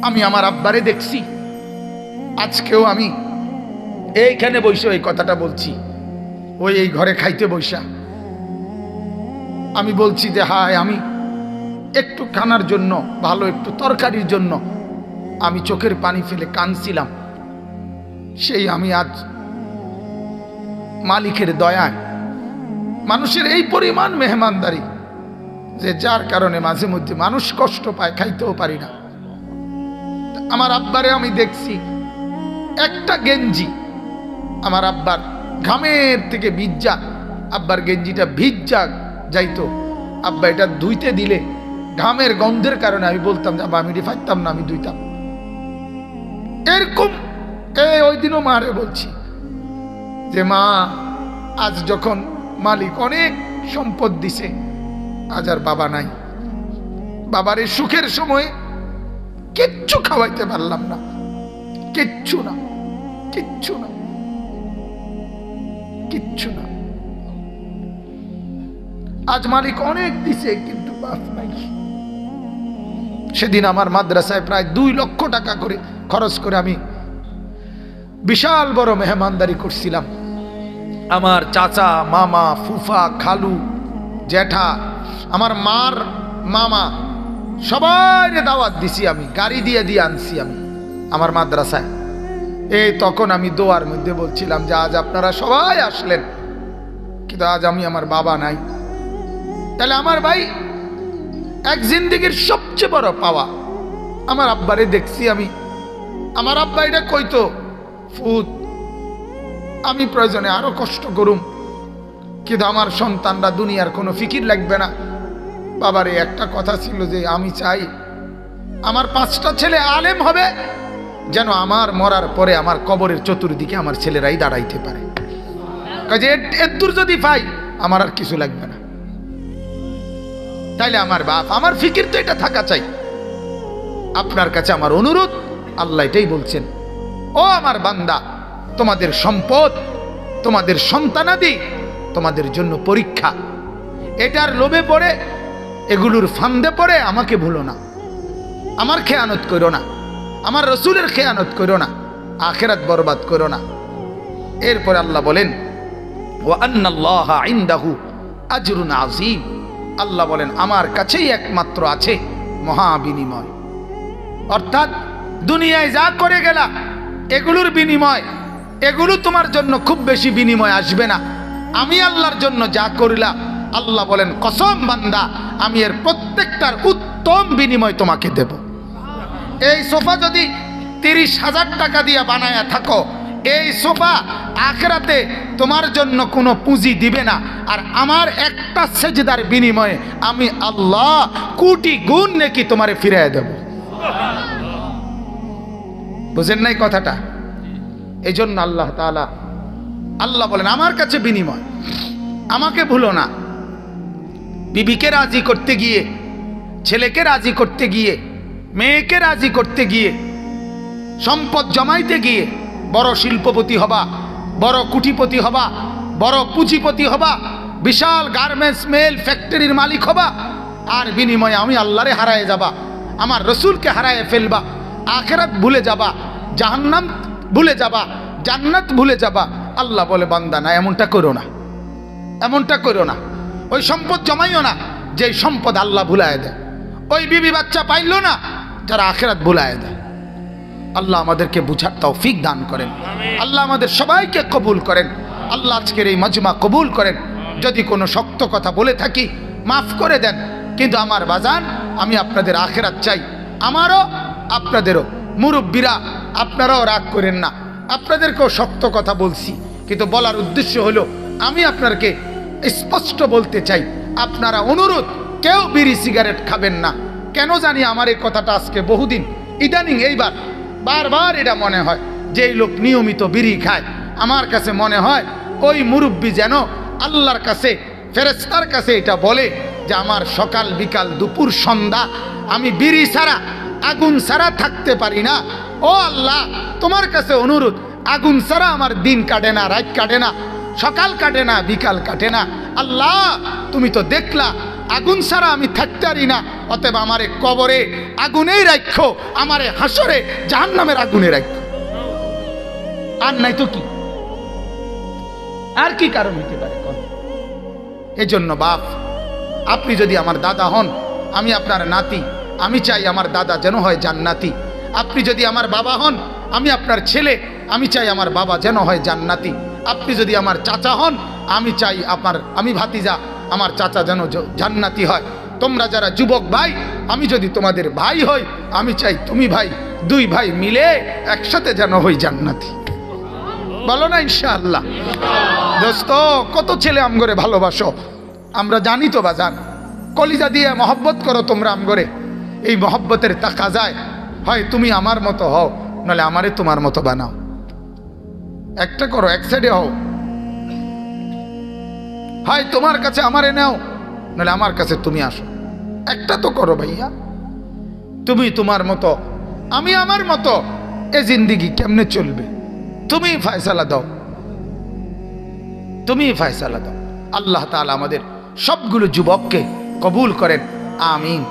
আমি আমার আব্বারে দেখছি। আজকেও আমি এইখানে বসে এই কথাটা বলছি, ওই এই ঘরে খাইতে বসা আমি বলছি যে হায়, আমি একটু খানার জন্য, ভালো একটু তরকারির জন্য আমি চোখের পানি ফেলে কাঁদছিলাম। সেই আমি আজ মালিকের দয়ায়, মানুষের এই পরিমাণ মেহমানদারি যে যার কারণে মাঝে মধ্যে মানুষ কষ্ট পায়, খাইতেও পারি না। আমার আব্বারে আমি দেখছি একটা গেঞ্জি আমার আব্বার ঘামের থেকে ভিজা, আব্বার গেঞ্জিটা ভিজা যাইতো, আব্বা এটা ধুইতে দিলে ঘামের গন্ধের কারণে আমি বলতাম যে আমি পারতাম না, আমি ধুইতাম। এরকম ওই দিনও মারে বলছি যে মা, আজ যখন মালিক অনেক সম্পদ দিছে, আজ আর বাবা নাই। বাবার এই সুখের সময়ে কিচ্ছু খাওয়াইতে পারলাম না, কিচ্ছু না, কিচ্ছু না, কিচ্ছু না। আজ মালিক অনেক দিছে কিন্তু বাপ নাই। সেদিন আমার মাদ্রাসায় প্রায় 2 লক্ষ টাকা করে খরচ করে আমি বিশাল বড় মেহমানদারি করছিলাম। আমার চাচা, মামা, ফুফা, খালু, জ্যাঠা, আমার মার মামা সবাই দাওয়াত দিছি, আমি গাড়ি দিয়ে দিয়ে আনছি আমি আমার মাদ্রাসায়। এই তখন আমি দোয়ার মধ্যে বলছিলাম যে আজ আপনারা সবাই আসলেন, কিন্তু আজ আমি আমার বাবা নাই। তাহলে আমার ভাই এক জিন্দেগির সবচেয়ে বড় পাওয়া। আমার আব্বারে দেখছি আমি, আমার আব্বা এটা কইতো, ফুত আমি প্রয়োজনে আরো কষ্ট করুম, কিন্তু আমার সন্তানরা দুনিয়ার কোনো ফিকির লাগবে না। বাবার এই একটা কথা ছিল যে আমি চাই আমার 5টা ছেলে আলেম হবে, যেন আমার মরার পরে আমার কবরের চতুর্দিকে আমার ছেলেরাই দাঁড়াইতে পারে। কাজে এর দূর যদি পাই আমার আর কিছু লাগবে না। তাইলে আমার বাপ, আমার ফিকির তো এটা থাকা চাই। আপনার কাছে আমার অনুরোধ, আল্লাহ এটাই বলছেন, ও আমার বান্দা, তোমাদের সম্পদ, তোমাদের সন্তানাদি তোমাদের জন্য পরীক্ষা। এটার লোভে পড়ে, এগুলোর ফান্দে পড়ে আমাকে ভুলো না, আমার খেয়ানত করো না, আমার রসুলের খেয়ানত করো না, আখিরাত বরবাদ করো না। এরপরে আল্লাহ বলেন ওয়া আন্নাল্লাহা ইনদাহু আজরুন আযীম। আল্লাহ বলেন আমার কাছেই একমাত্র আছে মহা বিনিময়। অর্থাৎ দুনিয়ায় যা করে গেলা এগুলোর বিনিময়, এগুলো তোমার জন্য খুব বেশি বিনিময় আসবে না। আমি আল্লাহর জন্য যা করিলাম, আল্লাহ বলেন কসম বান্দা, আমি এর প্রত্যেকটার উত্তম বিনিময় তোমাকে দেব। এই সোফা যদি 30,000 টাকা দিয়ে বানায়া থাকো, এই সোফা আখিরাতে তোমার জন্য কোনো পুঁজি দিবে না। আর আমার একটা সেজদার বিনিময়ে আমি আল্লাহ কোটি গুণ নেকি তোমারে ফিরিয়ে দেব। বুঝেন নাই কথাটা? এই জন্য আল্লাহ তাআলা, আল্লাহ বলেন আমার কাছে বিনিময়, আমাকে ভুলো না। বিবিকে রাজি করতে গিয়ে, ছেলেকে রাজি করতে গিয়ে, মেয়েকে রাজি করতে গিয়ে, সম্পদ জমাইতে গিয়ে বড় শিল্পপতি হবা, বড় কুটিপতি হবা, বড় পুঁজিপতি হবা, বিশাল গার্মেন্টস মেল ফ্যাক্টরির মালিক হবা, আর বিনিময়ে আমি আল্লাহরে হারায়ে যাবা, আমার রসুলকে হারায়ে ফেলবা, আখিরাত ভুলে যাবা, জাহান্নাম ভুলে যাবা, জান্নাত ভুলে যাবা। আল্লাহ বলে বান্দা না, এমনটা করো না, এমনটা করো না। ওই সম্পদ জমাইও না যে সম্পদ আল্লাহ ভুলায় দেয়। ওই বিবি বাচ্চা পাইল না যারা আখিরাত ভুলায় দেয়। আল্লাহ আমাদেরকে বুঝার তৌফিক দান করেন, আল্লাহ আমাদের সবাইকে কবুল করেন, আল্লাহ আজকের এই মজমা কবুল করেন। যদি কোনো শক্ত কথা বলে থাকি মাফ করে দেন, কিন্তু আমার বাজান, আমি আপনাদের আখিরাত চাই, আমারও আপনাদেরও। মুরব্বীরা আপনারাও রাগ করেন না, আপনাদেরকেও শক্ত কথা বলছি, কিন্তু বলার উদ্দেশ্য হলো আমি আপনাকে স্পষ্ট বলতে চাই, আপনারা অনুরোধ, কেউ বিড়ি সিগারেট খাবেন না। কেন জানি আমার এই কথাটা আজকে বহুদিন ইদানিং এইবার বারবার এটা মনে হয় যে এই লোক নিয়মিত বিড়ি খায়। আমার কাছে মনে হয় ওই মুরব্বী যেন আল্লাহর কাছে, ফেরেশতার কাছে এটা বলে যে আমার সকাল বিকাল দুপুর সন্ধ্যা আমি বিড়ি ছাড়া, আগুন ছাড়া থাকতে পারি না। ও আল্লাহ, তোমার কাছে অনুরোধ, আগুন ছাড়া আমার দিন কাটে না, রাত কাটে না, সকাল কাটে না, বিকাল কাটে না। আল্লাহ তুমি তো দেখলা আগুন ছাড়া আমি থাকতে পারি না, অতএব আমারে কবরে আগুনেই রাখো, আমারে হাসরে জাহান্নামের আগুনে রাখো। আর নাই তো কি, আর কি কারণ হইতে পারে? এজন্য বাপ, আপনি যদি আমার দাদা হন, আমি আপনার নাতি, আমি চাই আমার দাদা যেন হয় জান্নাতি। আপনি যদি আমার বাবা হন, আমি আপনার ছেলে, আমি চাই আমার বাবা যেন হয় জান্নাতি। আপনি যদি আমার চাচা হন, আমি চাই আমি ভাতিজা, আমার চাচা যেন জান্নাতি হয়। তোমরা যারা যুবক ভাই, আমি যদি তোমাদের ভাই হই, আমি চাই তুমি ভাই, দুই ভাই মিলে একসাথে যেন হই জান্নাতি। বলো না ইনশাআল্লাহ? দোস্ত, কত ছেলে আমগরে ভালোবাসো, আমরা জানি তো বাজান, কলিজা দিয়ে মহব্বত করো তোমরা আমগরে। এই মহব্বতের তাকাজায় হয় তুমি আমার মতো হও, নাহলে আমারে তোমার মতো বানাও। একটা করো, এক সাইডে হও। হয় তোমার কাছে আমারে নাও, নাহলে আমার কাছে তুমি আসো। একটা তো করো ভাইয়া। তুমি তোমার মতো, আমি আমার মতো, এ জিন্দিগি কেমনে চলবে? তুমি ফয়সালা দাও, তুমি ফয়সালা দাও। আল্লাহ তাআলা আমাদের সবগুলো যুবককে কবুল করেন, আমিন।